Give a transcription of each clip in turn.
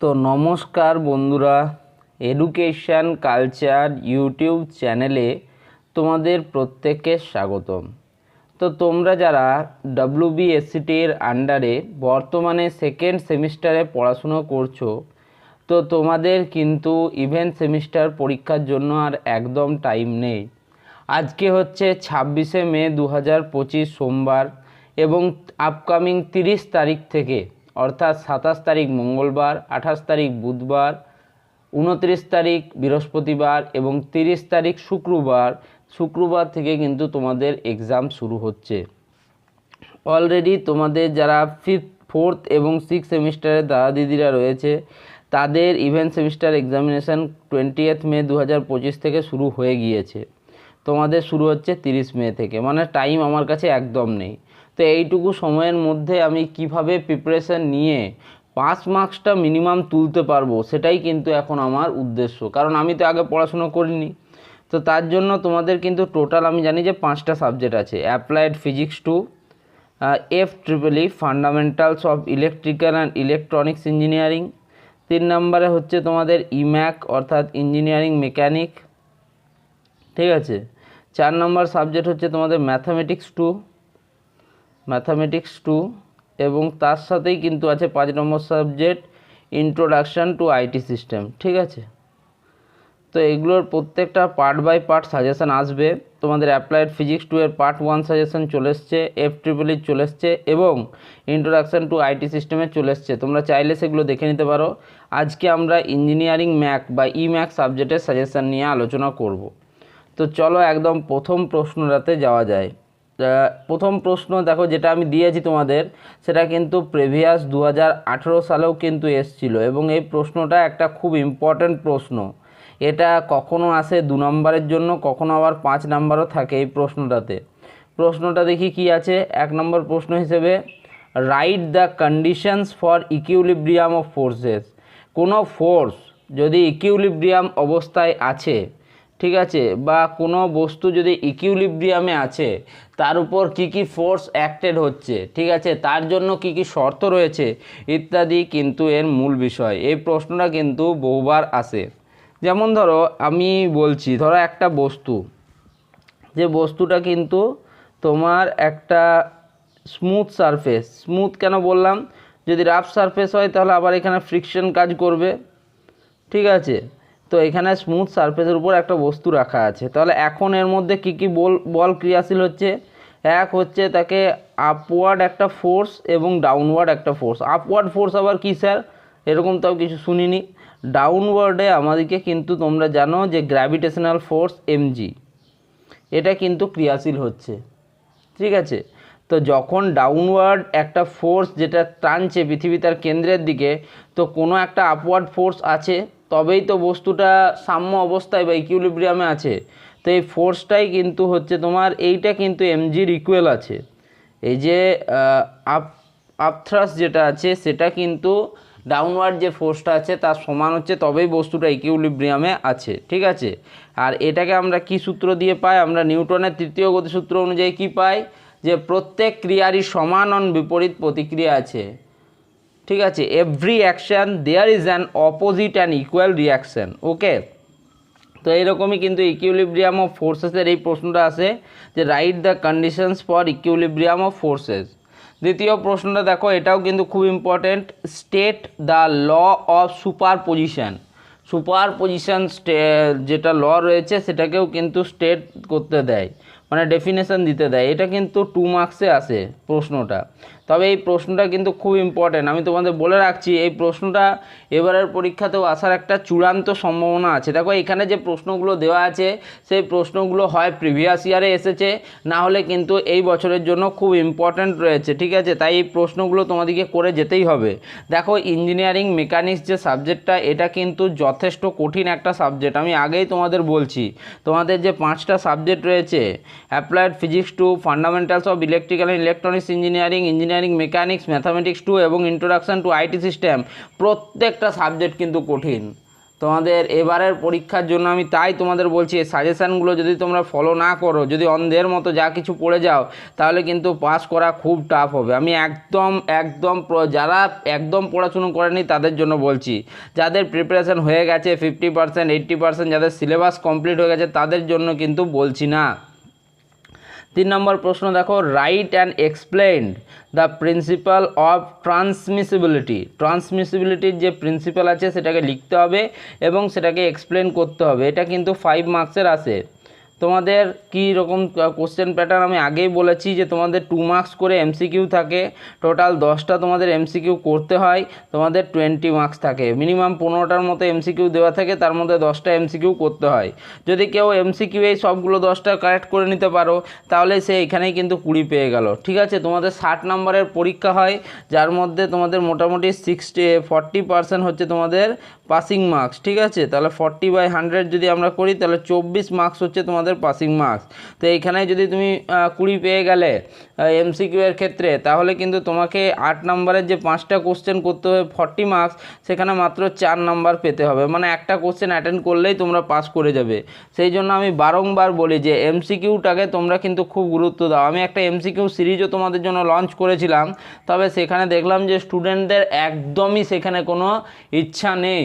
তো নমস্কার বন্ধুরা, এডুকেশন কালচার ইউটিউব চ্যানেলে তোমাদের প্রত্যেককে স্বাগতম। তো তোমরা যারা WBSCTর আন্ডারে বর্তমানে সেকেন্ড সেমিস্টারে পড়াশুনো করছো, তো তোমাদের কিন্তু ইভেন্ট সেমিস্টার পরীক্ষার জন্য আর একদম টাইম নেই। আজকে হচ্ছে 26শে মে 2025 সোমবার এবং আপকামিং 30 তারিখ থেকে অর্থাৎ 27 তারিখ মঙ্গলবার, 28 তারিখ বুধবার, 29 তারিখ বৃহস্পতিবার এবং 30 তারিখ শুক্রবার থেকে কিন্তু তোমাদের এক্সাম শুরু হচ্ছে। অলরেডি তোমাদের যারা 5th 4th এবং 6th সেমিস্টারের দাদা দিদিরা রয়েছে তাদের ইভেন্ট সেমিস্টার এক্সামিনেশান 20th মে 2025 থেকে শুরু হয়ে গিয়েছে। তোমাদের শুরু হচ্ছে 30 মে থেকে, মানে টাইম আমার কাছে একদম নেই। তো এইটুকু সময়ের মধ্যে আমি কিভাবে প্রিপারেশান নিয়ে 5 মার্কসটা মিনিমাম তুলতে পারবো সেটাই কিন্তু এখন আমার উদ্দেশ্য, কারণ আমি তো আগে পড়াশুনো করিনি। তো তার জন্য তোমাদের কিন্তু টোটাল আমি জানি যে 5টা সাবজেক্ট আছে: applied physics 2, FEE fundamentals of electrical and electronics engineering, 3 নম্বরে হচ্ছে তোমাদের ইম্যাক অর্থাৎ ইঞ্জিনিয়ারিং মেকানিক, ঠিক আছে। 4 নম্বর সাবজেক্ট হচ্ছে তোমাদের ম্যাথামেটিক্স টু এবং তার সাথেই কিন্তু আছে 5 নম্বর subject introduction to IT system, ঠিক আছে। তো এগুলোর প্রত্যেকটা পার্ট বাই পার্ট সাজেশান আসবে। তোমাদের অ্যাপ্লাইড ফিজিক্স 2 এর পার্ট 1 সাজেশান চলে এসছে, FEE চলে এসছে এবং ইন্ট্রোডাকশান টু আইটি সিস্টেমে চলে এসছে। তোমরা চাইলে সেগুলো দেখে নিতে পারো। আজকে আমরা ইঞ্জিনিয়ারিং ম্যাক বা ইম্যাক সাবজেক্টের সাজেশান নিয়ে আলোচনা করব। তো চলো একদম প্রথম প্রশ্নটাতে যাওয়া যায়। প্রথম প্রশ্ন দেখো, যেটা আমি দিয়েছি তোমাদের, সেটা কিন্তু প্রিভিয়াস 2018 সালেও কিন্তু এসছিল এবং এই প্রশ্নটা একটা খুব ইম্পর্ট্যান্ট প্রশ্ন। এটা কখনো আসে 2 নম্বরের জন্য, কখনো আবার 5 নম্বরও থাকে এই প্রশ্নটাতে। প্রশ্নটা দেখি কি আছে। 1 নম্বর প্রশ্ন হিসেবে right the conditions for equilibrium of forces. কোনো ফোর্স যদি ইকুইলিব্রিয়াম অবস্থায় আছে, ঠিক আছে, বা কোনো বস্তু যদি ইকুইলিব্রিয়ামে আছে, তার উপর কি কি ফোর্স অ্যাক্টেড হচ্ছে, ঠিক আছে, তার জন্য কি কি শর্ত রয়েছে ইত্যাদি কিন্তু এর মূল বিষয়। এই প্রশ্নটা কিন্তু বহুবার আসে। যেমন ধরো আমি বলছি, ধরো একটা বস্তু, যে বস্তুটা কিন্তু তোমার একটা স্মুথ সারফেস। স্মুথ কেন বললাম? যদি রাফ সারফেস হয় তাহলে আবার এখানে ফ্রিকশন কাজ করবে, ঠিক আছে। তো এখানে স্মুথ সারফেসের উপর একটা বস্তু রাখা আছে, তাহলে এখন এর মধ্যে কি কি বল ক্রিয়াশীল হচ্ছে? এক হচ্ছে তাকে আপওয়ার্ড একটা ফোর্স এবং ডাউনওয়ার্ড একটা ফোর্স। আপওয়ার্ড ফোর্স আবার কি স্যার? এরকম তাও কিছু শুনিনি। ডাউনওয়ার্ডে আমাদেরকে কিন্তু তোমরা জানো যে গ্র্যাভিটেশনাল ফোর্স mg, এটা কিন্তু ক্রিয়াশীল হচ্ছে, ঠিক আছে। তো যখন ডাউনওয়ার্ড একটা ফোর্স যেটা টানছে পৃথিবী তার কেন্দ্রের দিকে, তো কোনো একটা আপওয়ার্ড ফোর্স আছে, তবেই তো বস্তুটা সাম্য অবস্থায় বা ইকুইলিব্রিয়ামে আছে। তো এই ফোর্সটাই কিন্তু হচ্ছে তোমার, এইটা কিন্তু mgর ইকুয়াল আছে। এই যে আপথ্রাস্ট যেটা আছে সেটা কিন্তু ডাউনওয়ার্ড যে ফোর্সটা আছে তার সমান হচ্ছে, তবেই বস্তুটা ইকুইলিব্রিয়ামে আছে, ঠিক আছে। আর এটাকে আমরা কি সূত্র দিয়ে পাই? আমরা নিউটনের তৃতীয় গতিসূত্র অনুযায়ী কি পাই? যে প্রত্যেক ক্রিয়ারই সমান ও বিপরীত প্রতিক্রিয়া আছে, ঠিক আছে। Every action there is an opposite and equal reaction, okay. তো এইরকমই কিন্তু ইকুইলিব্রিয়াম অফ ফোর্সেসের এই প্রশ্নটা আসে, যে write the conditions for equilibrium of forces. দ্বিতীয় প্রশ্নটা দেখো, এটাও কিন্তু খুব important. State the law of superposition. Superposition যেটা ল রয়েছে সেটাকেও কিন্তু স্টেট করতে দেয়, মানে ডেফিনেশন দিতে দেয়। এটা কিন্তু 2 মার্কসে আসে প্রশ্নটা। তবে এই প্রশ্নটা কিন্তু খুব ইম্পর্টেন্ট, আমি তোমাদের বলে রাখছি। এই প্রশ্নটা এবারের পরীক্ষাতেও আসার একটা চূড়ান্ত সম্ভাবনা আছে। দেখো এখানে যে প্রশ্নগুলো দেওয়া আছে সেই প্রশ্নগুলো হয় প্রিভিয়াস ইয়ারে এসেছে, না হলে কিন্তু এই বছরের জন্য খুব ইম্পর্ট্যান্ট রয়েছে, ঠিক আছে। তাই এই প্রশ্নগুলো তোমাদেরকে করে যেতেই হবে। দেখো ইঞ্জিনিয়ারিং মেকানিক্স যে সাবজেক্টটা, এটা কিন্তু যথেষ্ট কঠিন একটা সাবজেক্ট। আমি আগেই তোমাদের বলছি, তোমাদের যে 5টা সাবজেক্ট রয়েছে, applied physics 2, fundamentals of electrical and electronics engineering, engineering mechanics, mathematics 2 এবং ইন্ট্রোডাকশান টু আইটি সিস্টেম, প্রত্যেকটা সাবজেক্ট কিন্তু কঠিন। তোমাদের এবারের পরীক্ষার জন্য আমি তাই তোমাদের বলছি এই সাজেশানগুলো যদি তোমরা ফলো না করো, যদি অন্ধের মতো যা কিছু পড়ে যাও, তাহলে কিন্তু পাস করা খুব টাফ হবে। আমি একদম যারা একদম পড়াশুনো করেনি তাদের জন্য বলছি, যাদের প্রিপারেশান হয়ে গেছে 50%, 80%, যাদের সিলেবাস কমপ্লিট হয়ে গেছে তাদের জন্য কিন্তু বলছি না। 3 নম্বর প্রশ্ন দেখো, write and explain the principle of ট্রান্সমিসিবিলিটির যে প্রিন্সিপাল আছে সেটাকে লিখতে হবে এবং সেটাকে এক্সপ্লেন করতে হবে। এটা কিন্তু 5 মার্কসের আসে। তোমাদের কী রকম কোশ্চেন প্যাটার্ন আমি আগেই বলেছি যে তোমাদের 2 মার্কস করে এমসিকিউ থাকে, টোটাল 10টা তোমাদের এমসিকিউ করতে হয়, তোমাদের 20 মার্কস থাকে, মিনিমাম 15টার মতো এমসিকিউ দেওয়া থাকে, তার মধ্যে 10টা এমসিকিউ করতে হয়। যদি কেউ এমসিকিউ এই সবগুলো 10টা কারেক্ট করে নিতে পারো তাহলে সে এখানেই কিন্তু 20 পেয়ে গেল। ঠিক আছে, তোমাদের 60 নম্বরের পরীক্ষা হয়, যার মধ্যে তোমাদের মোটামুটি 40% হচ্ছে তোমাদের পাসিং মার্কস। ঠিক আছে, তাহলে 40/100 যদি আমরা করি তাহলে 24 মার্কস হচ্ছে তোমাদের পাসিং মার্কস। তো এইখানে যদি তুমি 20 পেয়ে গেলে এমসিকিউ এর ক্ষেত্রে, তাহলে কিন্তু তোমাকে 8 নম্বরের যে 5টা কোশ্চেন করতে হবে 40 মার্কস, সেখানে মাত্র 4 নাম্বার পেতে হবে, মানে একটা কোশ্চেন অ্যাটেন্ড করলেই তোমরা পাস করে যাবে। সেই জন্য আমি বারংবার বলি যে এমসিকিউটাকে তোমরা কিন্তু খুব গুরুত্ব দাও। আমি একটা এমসিকিউ সিরিজও তোমাদের জন্য লঞ্চ করেছিলাম, তবে সেখানে দেখলাম যে স্টুডেন্টদের একদমই সেখানে কোনো ইচ্ছা নেই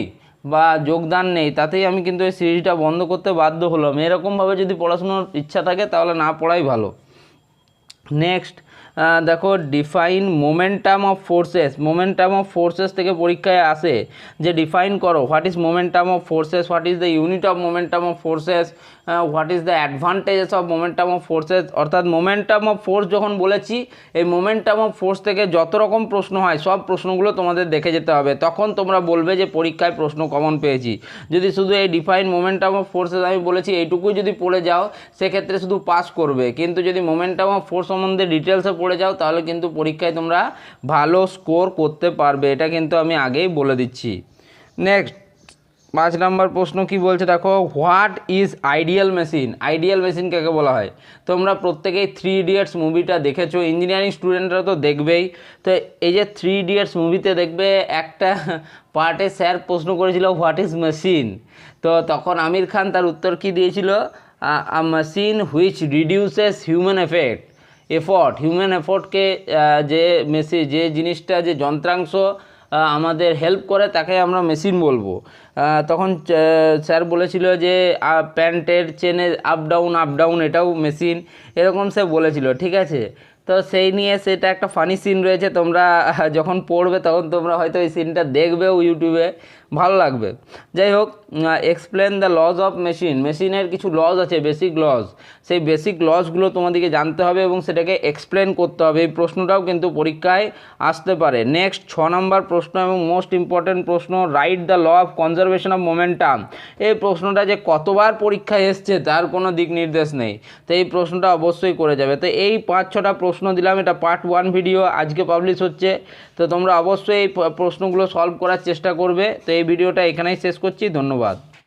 বা যোগদান নেই, তাতেই আমি কিন্তু এই সিরিজটা বন্ধ করতে বাধ্য হলাম। এরকমভাবে যদি পড়াশোনার ইচ্ছা থাকে তাহলে না পড়াই ভালো। নেক্সট দেখো, ডিফাইন মোমেন্টাম অফ ফোর্সেস থেকে পরীক্ষায় আসে যে ডিফাইন করো what is momentum of forces, what is the unit of momentum of forces, what is the advantages of momentum of forces. অর্থাৎ মোমেন্টাম অফ ফোর্স যখন বলেছি, এই মোমেন্টাম অফ ফোর্স থেকে যত রকম প্রশ্ন হয় সব প্রশ্নগুলো তোমাদের দেখে যেতে হবে, তখন তোমরা বলবে যে পরীক্ষায় প্রশ্ন কমন পেয়েছি। যদি শুধু এই ডিফাইন মোমেন্টাম অফ ফোর্সেস আমি বলেছি এইটুকুই যদি পড়ে যাও, সেক্ষেত্রে শুধু পাস করবে, কিন্তু যদি মোমেন্টাম অফ ফোর্স সম্বন্ধে ডিটেলসে পড়ে যাও তাহলে কিন্তু পরীক্ষায় তোমরা ভালো স্কোর করতে পারবে, এটা কিন্তু আমি আগেই বলে দিচ্ছি। নেক্সট 5 নম্বর প্রশ্ন কি বলছে দেখো, হোয়াট ইজ আইডিয়াল মেশিন কাকে বলা হয়? তোমরা প্রত্যেকেই 3 ইডিয়টস মুভিটা দেখেছো, ইঞ্জিনিয়ারিং স্টুডেন্টরা তো দেখবেই। তো এই যে 3 ইডিয়টস মুভিতে দেখবে একটা পার্টে স্যার প্রশ্ন করেছিল হোয়াট ইজ মেশিন, তো তখন আমির খান তার উত্তর কি দিয়েছিল, a machine which reduces human human এফোর্টকে যে জিনিসটা, যে যন্ত্রাংশ আমাদের হেল্প করে তাকে আমরা মেশিন বলবো। তখন স্যার বলেছিল যে প্যান্টের চেনের আপ ডাউন এটাও মেশিন, এরকম সে বলেছিল। ঠিক আছে, তো সেই নিয়ে সেটা একটা ফানি সিন রয়েছে, তোমরা যখন পড়বে তখন তোমরা হয়তো এই সিনটা দেখবেও ইউটিউবে, ভালো লাগবে। যাই হোক, এক্সপ্লেন দ্য লজ অফ মেশিনের কিছু লজ আছে, বেসিক লজ, সেই বেসিক লজগুলো তোমাদেরকে জানতে হবে এবং সেটাকে এক্সপ্লেন করতে হবে। এই প্রশ্নটাও কিন্তু পরীক্ষায় আসতে পারে। নেক্সট 6 নম্বর প্রশ্ন এবং মোস্ট ইম্পর্ট্যান্ট প্রশ্ন, write the law of conservation of momentum. এই প্রশ্নটা যে কতবার পরীক্ষায় এসছে তার কোনো দিক নির্দেশ নেই, তো এই প্রশ্নটা অবশ্যই করে যাবে। তো এই 5-6টা প্রশ্ন দিলাম, এটা পার্ট 1 ভিডিও আজকে পাবলিশ হচ্ছে, তো তোমরা অবশ্যই এই প্রশ্নগুলো সলভ করার চেষ্টা করবে। তো এই ভিডিওটা এখানেই শেষ করছি, ধন্যবাদ।